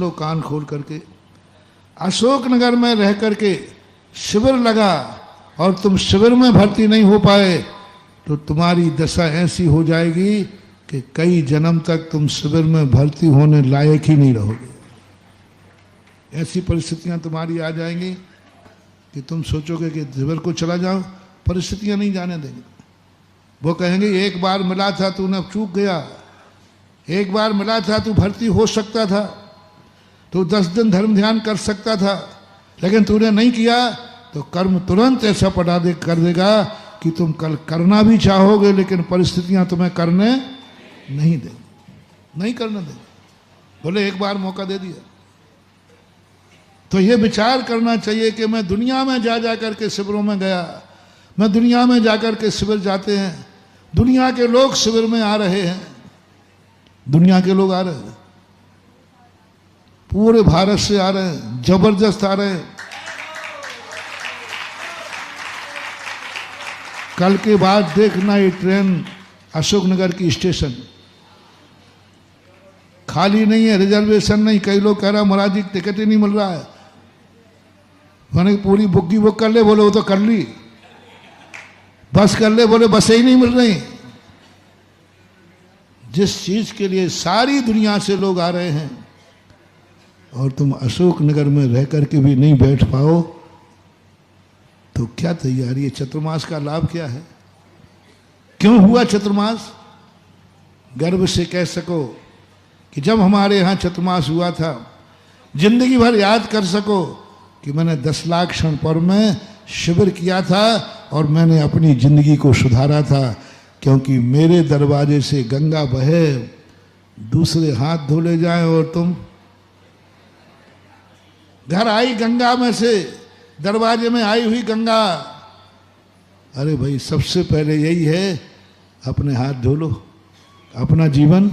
लो कान खोल करके। अशोकनगर में रह करके शिविर लगा और तुम शिविर में भर्ती नहीं हो पाए तो तुम्हारी दशा ऐसी हो जाएगी कि कई जन्म तक तुम शिविर में भर्ती होने लायक ही नहीं रहोगे। ऐसी परिस्थितियां तुम्हारी आ जाएंगी कि तुम सोचोगे कि शिविर को चला जाओ, परिस्थितियां नहीं जाने देंगे। वो कहेंगे एक बार मिला था तूने चूक गया, एक बार मिला था तू भर्ती हो सकता था, तू 10 दिन धर्म ध्यान कर सकता था, लेकिन तूने नहीं किया तो कर्म तुरंत ऐसा कर देगा कि तुम कल करना भी चाहोगे लेकिन परिस्थितियां तुम्हें करने नहीं देंगी, नहीं करने देंगे। बोले एक बार मौका दे दिया। तो ये विचार करना चाहिए कि मैं दुनिया में जा करके शिविरों में गया, मैं दुनिया में जाकर के शिविर जाते हैं, दुनिया के लोग शिविर में आ रहे हैं, दुनिया के लोग आ रहे हैं, पूरे भारत से आ रहे हैं, जबरदस्त आ रहे हैं। कल के बाद देखना ये ट्रेन अशोकनगर की स्टेशन खाली नहीं है, रिजर्वेशन नहीं। कई लोग कह रहे हैं महाराज जी टिकट ही नहीं मिल रहा है। मैंने पूरी बुग्गी बुक कर ले, बोले वो तो कर ली। बस कर ले, बोले बसें ही नहीं मिल रही। जिस चीज के लिए सारी दुनिया से लोग आ रहे हैं और तुम अशोकनगर में रह करके भी नहीं बैठ पाओ तो क्या तैयारी है? चतुर्मास का लाभ क्या है? क्यों हुआ चतुर्मास? गर्व से कह सको कि जब हमारे यहाँ चतुर्मास हुआ था, जिंदगी भर याद कर सको कि मैंने 10 लाख क्षण पर्व में शिविर किया था और मैंने अपनी जिंदगी को सुधारा था, क्योंकि मेरे दरवाजे से गंगा बहे, दूसरे हाथ धो ले जाए और तुम घर आई गंगा में से, दरवाजे में आई हुई गंगा। अरे भाई सबसे पहले यही है, अपने हाथ धो लो, अपना जीवन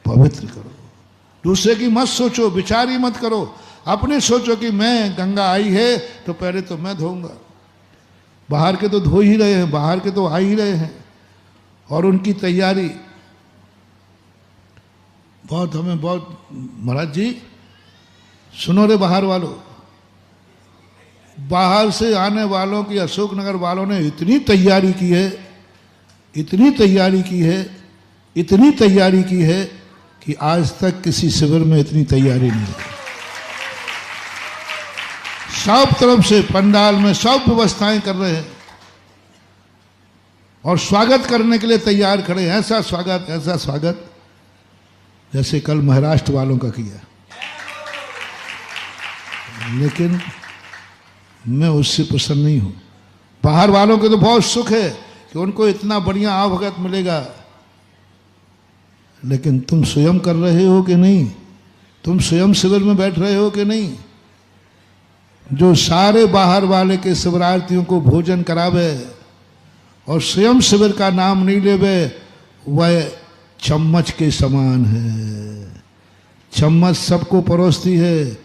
पवित्र करो। दूसरे की मत सोचो, विचार ही मत करो, अपने सोचो कि मैं गंगा आई है तो पहले तो मैं धोऊंगा। बाहर के तो धो ही रहे हैं, बाहर के तो आ ही रहे हैं और उनकी तैयारी बहुत हमें बहुत। महाराज जी सुनो रे बाहर वालों, बाहर से आने वालों की, अशोकनगर वालों ने इतनी तैयारी की है, इतनी तैयारी की है, इतनी तैयारी की है कि आज तक किसी शिविर में इतनी तैयारी नहीं की। सब तरफ से पंडाल में सब व्यवस्थाएं कर रहे हैं और स्वागत करने के लिए तैयार खड़े हैं। ऐसा स्वागत जैसे कल महाराष्ट्र वालों का किया। लेकिन मैं उससे प्रसन्न नहीं हूं। बाहर वालों के तो बहुत सुख है कि उनको इतना बढ़िया आवभगत मिलेगा, लेकिन तुम स्वयं कर रहे हो कि नहीं? तुम स्वयं शिविर में बैठ रहे हो कि नहीं? जो सारे बाहर वाले के शिविरार्थियों को भोजन करावे और स्वयं शिविर का नाम नहीं लेवे, वह चम्मच के समान है। चम्मच सबको परोसती है,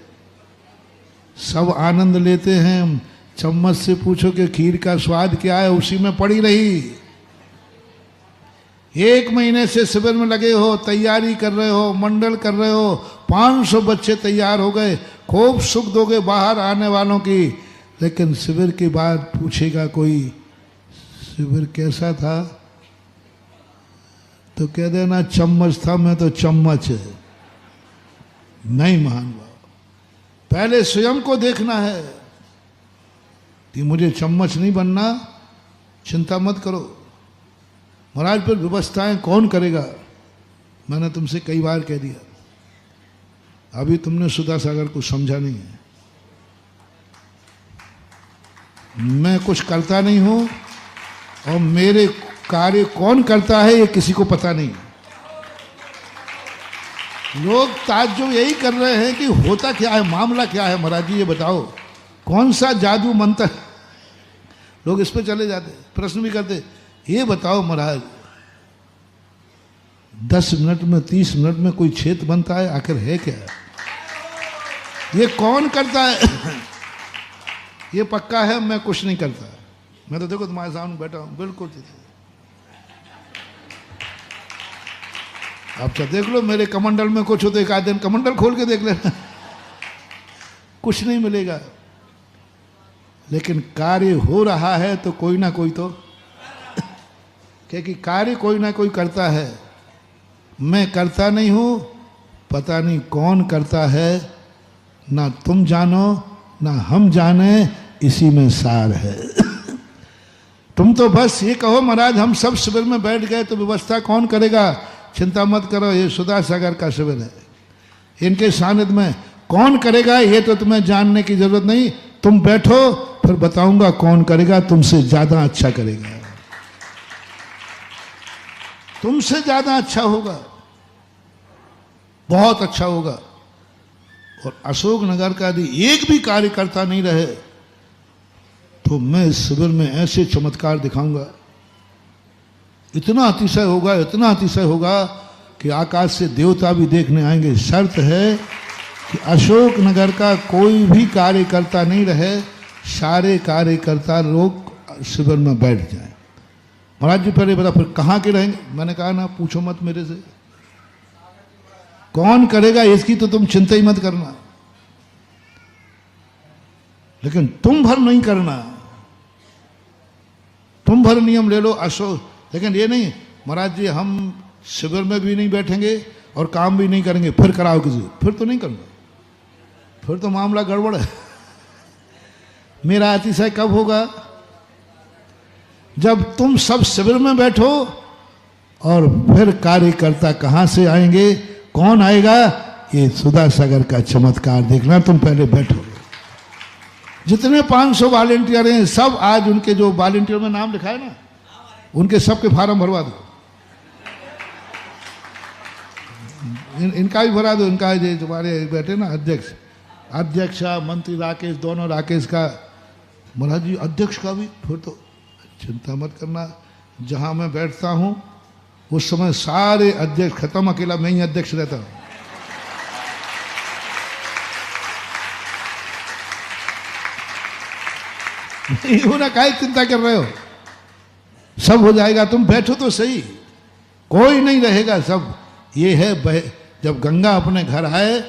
सब आनंद लेते हैं। चम्मच से पूछो कि खीर का स्वाद क्या है, उसी में पड़ी रही। 1 महीने से शिविर में लगे हो, तैयारी कर रहे हो, मंडल कर रहे हो, 500 बच्चे तैयार हो गए, खूब सुख दोगे बाहर आने वालों की। लेकिन शिविर के बाद पूछेगा कोई शिविर कैसा था, तो कह देना चम्मच था, मैं तो चम्मच है। नहीं महान बाबा, पहले स्वयं को देखना है कि मुझे चम्मच नहीं बनना। चिंता मत करो महाराज, फिर व्यवस्थाएं कौन करेगा? मैंने तुमसे कई बार कह दिया, अभी तुमने सुधा सागर को समझा नहीं है। मैं कुछ करता नहीं हूं और मेरे कार्य कौन करता है ये किसी को पता नहीं। लोग ताज्जुब यही कर रहे हैं कि होता क्या है, मामला क्या है महाराज जी, ये बताओ कौन सा जादू मंत्र। लोग इस पे चले जाते, प्रश्न भी करते, ये बताओ महाराज 10 मिनट में 30 मिनट में कोई छेद बनता है, आखिर है क्या? ये कौन करता है? ये पक्का है मैं कुछ नहीं करता। मैं तो देखो तुम्हारे सामने बैठा हूं, बिल्कुल आप तो देख लो मेरे कमंडल में कुछ हो तो एक आध दिन कमंडल खोल के देख लेना, कुछ नहीं मिलेगा। लेकिन कार्य हो रहा है तो कोई ना कोई तो क्योंकि कार्य कोई ना कोई करता है। मैं करता नहीं हूं, पता नहीं कौन करता है, ना तुम जानो ना हम जाने, इसी में सार है। तुम तो बस ये कहो महाराज हम सब शिविर में बैठ गए तो व्यवस्था कौन करेगा, चिंता मत करो, ये सुधा सागर का शिविर है, इनके सानिध्य में कौन करेगा ये तो तुम्हें जानने की जरूरत नहीं। तुम बैठो फिर बताऊंगा कौन करेगा, तुमसे ज्यादा अच्छा करेगा, तुमसे ज्यादा अच्छा होगा, बहुत अच्छा होगा। और अशोक नगर का यदि एक भी कार्यकर्ता नहीं रहे तो मैं इस शिविर में ऐसे चमत्कार दिखाऊंगा, इतना अतिशय होगा, इतना अतिशय होगा कि आकाश से देवता भी देखने आएंगे। शर्त है कि अशोक नगर का कोई भी कार्यकर्ता नहीं रहे, सारे कार्यकर्ता लोग शिविर में बैठ जाएं। महाराज जी पहले बता फिर कहाँ के रहेंगे, मैंने कहा ना पूछो मत मेरे से, कौन करेगा इसकी तो तुम चिंता ही मत करना, लेकिन तुम भर नहीं करना, तुम भर नियम ले लो अशोक। लेकिन ये नहीं महाराज जी हम शिविर में भी नहीं बैठेंगे और काम भी नहीं करेंगे, फिर कराओ किसी, फिर तो नहीं करूंगा, फिर तो मामला गड़बड़ है। मेरा अतिशय कब होगा, जब तुम सब शिविर में बैठो और फिर कार्यकर्ता कहां से आएंगे, कौन आएगा, ये सुधा सागर का चमत्कार देखना। तुम पहले बैठो, जितने 500 वॉलेंटियर हैं सब आज उनके जो वॉलेंटियर में नाम लिखा है ना, उनके सबके फार्म भरवा दो, इनका भी भरा दो, इनका जो तुम्हारे बैठे ना अध्यक्ष मंत्री राकेश, दोनों राकेश का, महाराज जी अध्यक्ष का भी, फिर तो चिंता मत करना। जहां मैं बैठता हूं उस समय सारे अध्यक्ष खत्म, अकेला मैं ही अध्यक्ष रहता हूं। ना काहे चिंता कर रहे हो, सब हो जाएगा, तुम बैठो तो सही, कोई नहीं रहेगा, सब ये है। जब गंगा अपने घर आए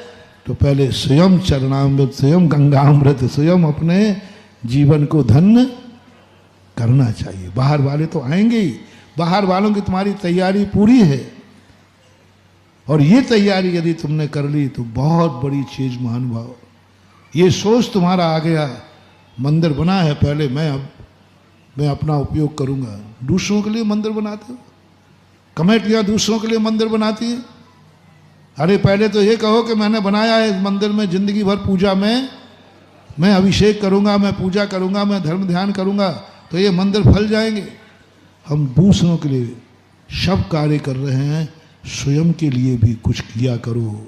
तो पहले स्वयं चरणामृत, स्वयं गंगामृत, स्वयं अपने जीवन को धन्य करना चाहिए। बाहर वाले तो आएंगे ही, बाहर वालों की तुम्हारी तैयारी पूरी है, और ये तैयारी यदि तुमने कर ली तो बहुत बड़ी चीज महानुभाव। ये सोच तुम्हारा आ गया, मंदिर बना है, पहले मैं अपना उपयोग करूंगा। दूसरों के लिए मंदिर बनाते हो, कमेटियां दूसरों के लिए मंदिर बनाती है। अरे पहले तो ये कहो कि मैंने बनाया है इस मंदिर में, जिंदगी भर पूजा में मैं अभिषेक करूंगा, मैं पूजा करूंगा, मैं धर्म ध्यान करूंगा, तो ये मंदिर फल जाएंगे। हम दूसरों के लिए सब कार्य कर रहे हैं, स्वयं के लिए भी कुछ किया करो,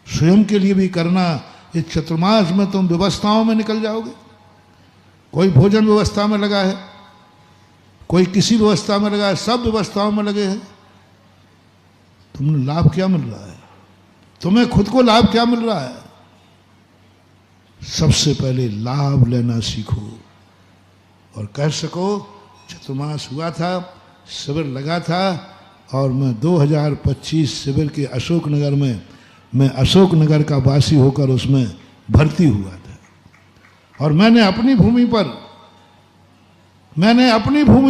स्वयं के लिए भी करना। इस चतुर्मास में तुम व्यवस्थाओं में निकल जाओगे, कोई भोजन व्यवस्था में लगा है, कोई किसी व्यवस्था में लगा है, सब व्यवस्थाओं में लगे हैं। तुमने लाभ क्या मिल रहा है, तुम्हें खुद को लाभ क्या मिल रहा है? सबसे पहले लाभ लेना सीखो और कह सको चतुर्मास हुआ था, शिविर लगा था, और मैं 2025 शिविर के अशोक नगर में, मैं अशोक नगर का वासी होकर उसमें भर्ती हुआ था, और मैंने अपनी भूमि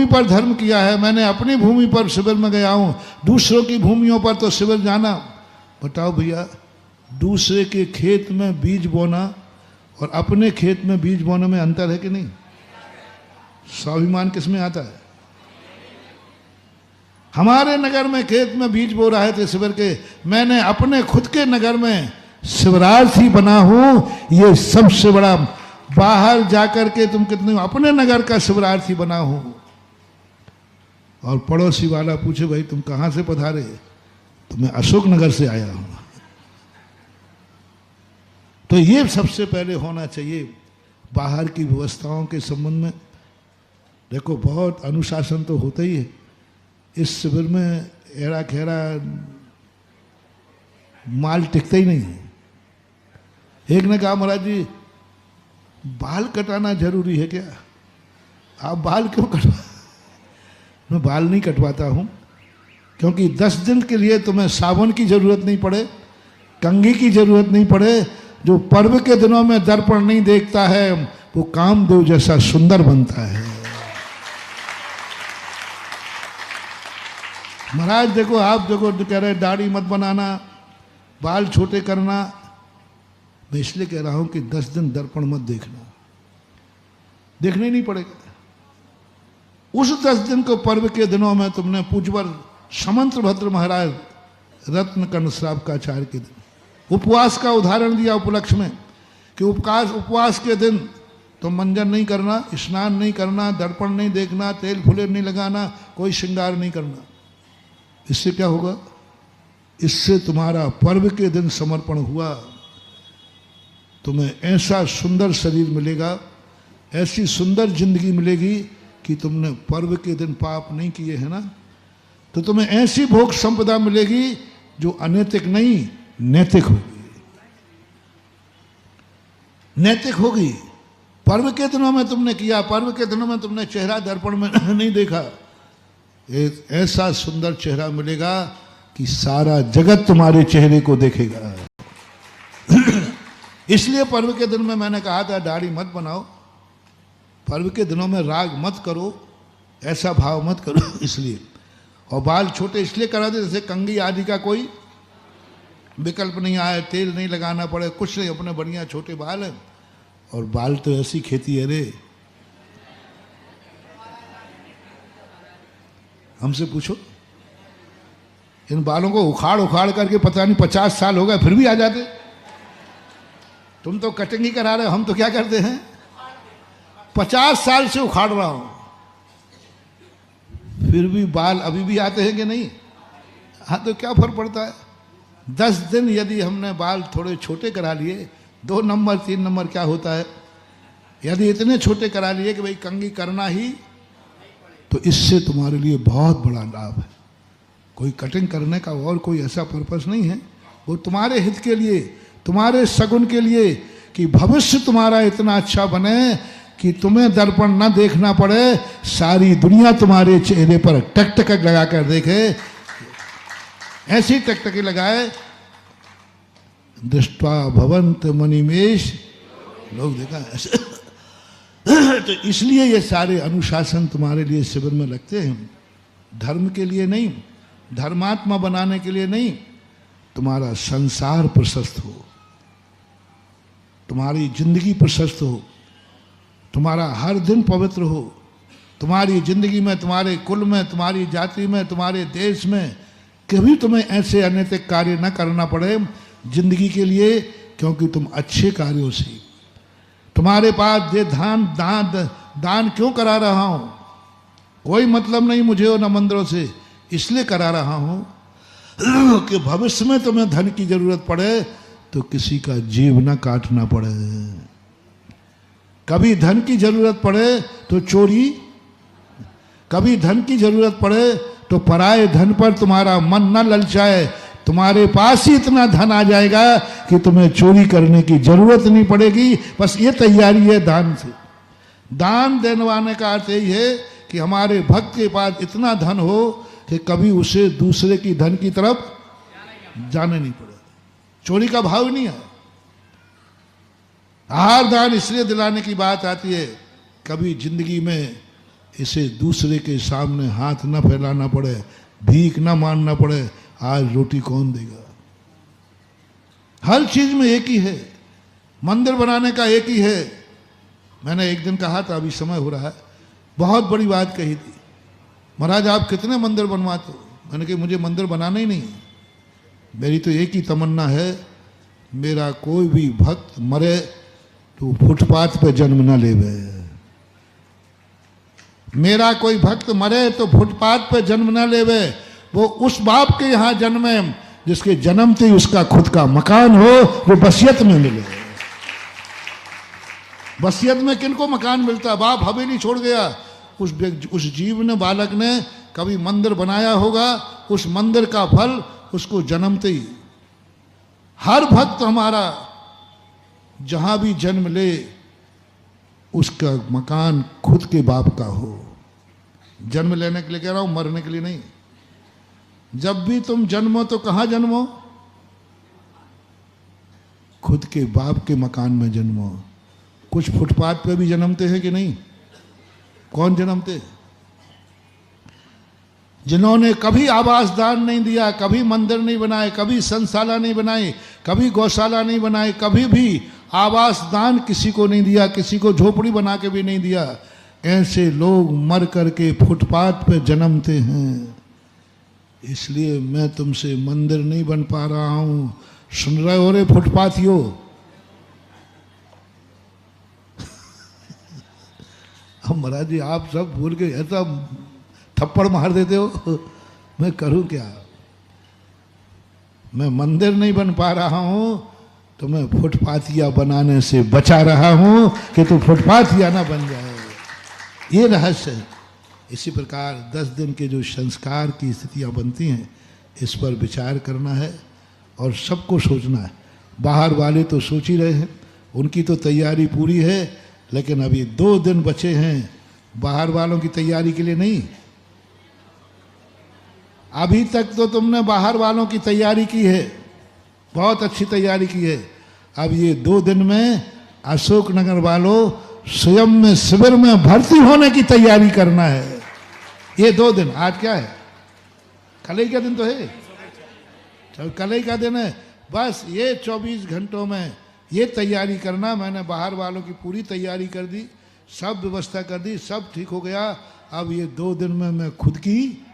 पर धर्म किया है, मैंने अपनी भूमि पर शिविर में गया हूं। दूसरों की भूमियों पर तो शिविर जाना, बताओ भैया, दूसरे के खेत में बीज बोना और अपने खेत में बीज बोने में अंतर है कि नहीं? स्वाभिमान किस में आता है? हमारे नगर में खेत में बीज बो रहे थे शिविर के, मैंने अपने खुद के नगर में शिविरार्थी बना हूं। ये सबसे बड़ा, बाहर जाकर के तुम कितने, अपने नगर का शिविरार्थी बना हूं। और पड़ोसी वाला पूछे भाई तुम कहां से पधारे, तो मैं अशोक नगर से आया हूं। तो ये सबसे पहले होना चाहिए। बाहर की व्यवस्थाओं के संबंध में देखो बहुत अनुशासन तो होता ही है। इस शिविर में एड़ा खेरा माल टिकता ही नहीं है। एक ने कहा महाराज जी बाल कटाना जरूरी है क्या? आप बाल क्यों कटवा? मैं बाल नहीं कटवाता हूं, क्योंकि 10 दिन के लिए तुम्हें साबुन की जरूरत नहीं पड़े, कंघी की जरूरत नहीं पड़े। जो पर्व के दिनों में दर्पण नहीं देखता है वो कामदेव जैसा सुंदर बनता है। महाराज देखो, आप देखो कह रहे दाढ़ी मत बनाना, बाल छोटे करना, मैं इसलिए कह रहा हूं कि 10 दिन दर्पण मत देखना, देखने ही नहीं पड़ेगा। उस 10 दिन को पर्व के दिनों में तुमने पूजवर समंत भद्र महाराज रत्न कर्ण श्रावकाचार्य के दिन उपवास का उदाहरण दिया उपलक्ष्य में कि उपवास के दिन तो मंजन नहीं करना, स्नान नहीं करना, दर्पण नहीं देखना, तेल फुले नहीं लगाना, कोई श्रृंगार नहीं करना। इससे क्या होगा? इससे तुम्हारा पर्व के दिन समर्पण हुआ, तुम्हें ऐसा सुंदर शरीर मिलेगा, ऐसी सुंदर जिंदगी मिलेगी कि तुमने पर्व के दिन पाप नहीं किए हैं ना, तो तुम्हें ऐसी भोग संपदा मिलेगी जो अनैतिक नहीं नैतिक होगी। नैतिक होगी। पर्व के दिनों में तुमने किया, पर्व के दिनों में तुमने चेहरा दर्पण में नहीं देखा, एक ऐसा सुंदर चेहरा मिलेगा कि सारा जगत तुम्हारे चेहरे को देखेगा। इसलिए पर्व के दिन में मैंने कहा था दाढ़ी मत बनाओ, पर्व के दिनों में राग मत करो, ऐसा भाव मत करो इसलिए। और बाल छोटे इसलिए करा दे जैसे कंघी आदि का कोई विकल्प नहीं आए, तेल नहीं लगाना पड़े, कुछ नहीं, अपने बढ़िया छोटे बाल है। और बाल तो ऐसी खेती है रे, हमसे पूछो, इन बालों को उखाड़ उखाड़ करके पता नहीं 50 साल हो गए फिर भी आ जाते। तुम तो कटिंग ही करा रहे हो, हम तो क्या करते हैं 50 साल से उखाड़ रहा हूं, फिर भी बाल अभी भी आते हैं कि नहीं? हाँ, तो क्या फर्क पड़ता है? 10 दिन यदि हमने बाल थोड़े छोटे करा लिए, 2 नंबर 3 नंबर क्या होता है, यदि इतने छोटे करा लिए कि भाई कंघी करना ही, तो इससे तुम्हारे लिए बहुत बड़ा लाभ है। कोई कटिंग करने का और कोई ऐसा पर्पस नहीं है, वो तुम्हारे हित के लिए, तुम्हारे सगुन के लिए, कि भविष्य तुम्हारा इतना अच्छा बने कि तुम्हें दर्पण न देखना पड़े, सारी दुनिया तुम्हारे चेहरे पर टकटक लगा कर देखे। ऐसी टकटकी लगाए, दृष्टवा भवंत मणिमेश, लोग देखा ऐसे। तो इसलिए ये सारे अनुशासन तुम्हारे लिए शिविर में लगते हैं, धर्म के लिए नहीं, धर्मात्मा बनाने के लिए नहीं, तुम्हारा संसार प्रशस्त हो, तुम्हारी जिंदगी प्रशस्त हो, तुम्हारा हर दिन पवित्र हो, तुम्हारी जिंदगी में, तुम्हारे कुल में, तुम्हारी जाति में, तुम्हारे देश में कभी तुम्हें ऐसे अनैतिक कार्य न करना पड़े जिंदगी के लिए, क्योंकि तुम अच्छे कार्यों से, तुम्हारे पास ये दान क्यों करा रहा हूं, कोई मतलब नहीं मुझे और न मंदिरों से, इसलिए करा रहा हूं कि भविष्य में तुम्हें धन की जरूरत पड़े तो किसी का जीव न काटना पड़े। कभी धन की जरूरत पड़े तो चोरी, कभी धन की जरूरत पड़े तो पराये धन पर तुम्हारा मन न ललचाए, तुम्हारे पास ही इतना धन आ जाएगा कि तुम्हें चोरी करने की जरूरत नहीं पड़ेगी। बस ये तैयारी है दान से। दान देने का अर्थ यही है कि हमारे भक्त के पास इतना धन हो कि कभी उसे दूसरे की धन की तरफ जाने नहीं पड़े, चोरी का भाव नहीं है। आहार दान इसलिए दिलाने की बात आती है, कभी जिंदगी में इसे दूसरे के सामने हाथ न फैलाना पड़े, भीख न मांगना पड़े, आज रोटी कौन देगा। हर चीज में एक ही है, मंदिर बनाने का एक ही है। मैंने एक दिन कहा था, अभी समय हो रहा है, बहुत बड़ी बात कही थी, महाराज आप कितने मंदिर बनवाते हो? मैंने कहा मुझे मंदिर बनाना ही नहीं, मेरी तो एक ही तमन्ना है, मेरा कोई भी भक्त मरे तो फुटपाथ पे जन्म न लेवे। मेरा कोई भक्त मरे तो फुटपाथ पे जन्म न लेवे, वो उस बाप के यहां जन्मे जिसके जन्मते ही उसका खुद का मकान हो, वो वसीयत में मिले। वसीयत में किनको मकान मिलता? बाप हवेली छोड़ गया, उस जीव ने, बालक ने कभी मंदिर बनाया होगा, उस मंदिर का फल उसको जन्मते ही। हर भक्त हमारा जहां भी जन्म ले उसका मकान खुद के बाप का हो। जन्म लेने के लिए कह रहा हूं, मरने के लिए नहीं। जब भी तुम जन्मो तो कहाँ जन्मो? खुद के बाप के मकान में जन्मो। कुछ फुटपाथ पे भी जन्मते हैं कि नहीं? कौन जन्मते? जिन्होंने कभी आवास दान नहीं दिया, कभी मंदिर नहीं बनाए, कभी संस्थाला नहीं बनाई, कभी गौशाला नहीं बनाई, कभी भी आवास दान किसी को नहीं दिया, किसी को झोपड़ी बना के भी नहीं दिया, ऐसे लोग मर करके फुटपाथ पे जन्मते हैं। इसलिए मैं तुमसे मंदिर नहीं बन पा रहा हूं। सुन रहे हो रे फुटपाथियों? अब महाराज जी आप सब भूल के ऐसा थप्पड़ मार देते हो, मैं करूं क्या? मैं मंदिर नहीं बन पा रहा हूं तो मैं फुटपाथिया बनाने से बचा रहा हूं कि तू फुटपाथिया ना बन जाए। ये रहस्य है। इसी प्रकार 10 दिन के जो संस्कार की स्थितियां बनती हैं, इस पर विचार करना है और सबको सोचना है। बाहर वाले तो सोच ही रहे हैं, उनकी तो तैयारी पूरी है, लेकिन अभी 2 दिन बचे हैं बाहर वालों की तैयारी के लिए नहीं। अभी तक तो तुमने बाहर वालों की तैयारी की है, बहुत अच्छी तैयारी की है। अब ये 2 दिन में अशोकनगर वालों स्वयं में शिविर में भर्ती होने की तैयारी करना है। ये 2 दिन, आज क्या है? कल ही का दिन तो है, चल कल ही का दिन है। बस ये 24 घंटों में ये तैयारी करना। मैंने बाहर वालों की पूरी तैयारी कर दी, सब व्यवस्था कर दी, सब ठीक हो गया। अब ये 2 दिन में मैं खुद की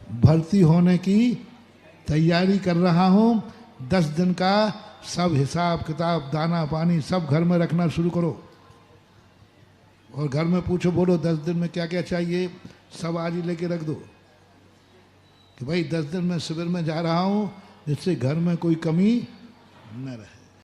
भर्ती होने की तैयारी कर रहा हूँ। 10 दिन का सब हिसाब किताब, दाना पानी सब घर में रखना शुरू करो और घर में पूछो, बोलो 10 दिन में क्या क्या चाहिए, सब आज ही लेके रख दो कि भाई 10 दिन में शिविर में जा रहा हूँ, जिससे घर में कोई कमी न रहे।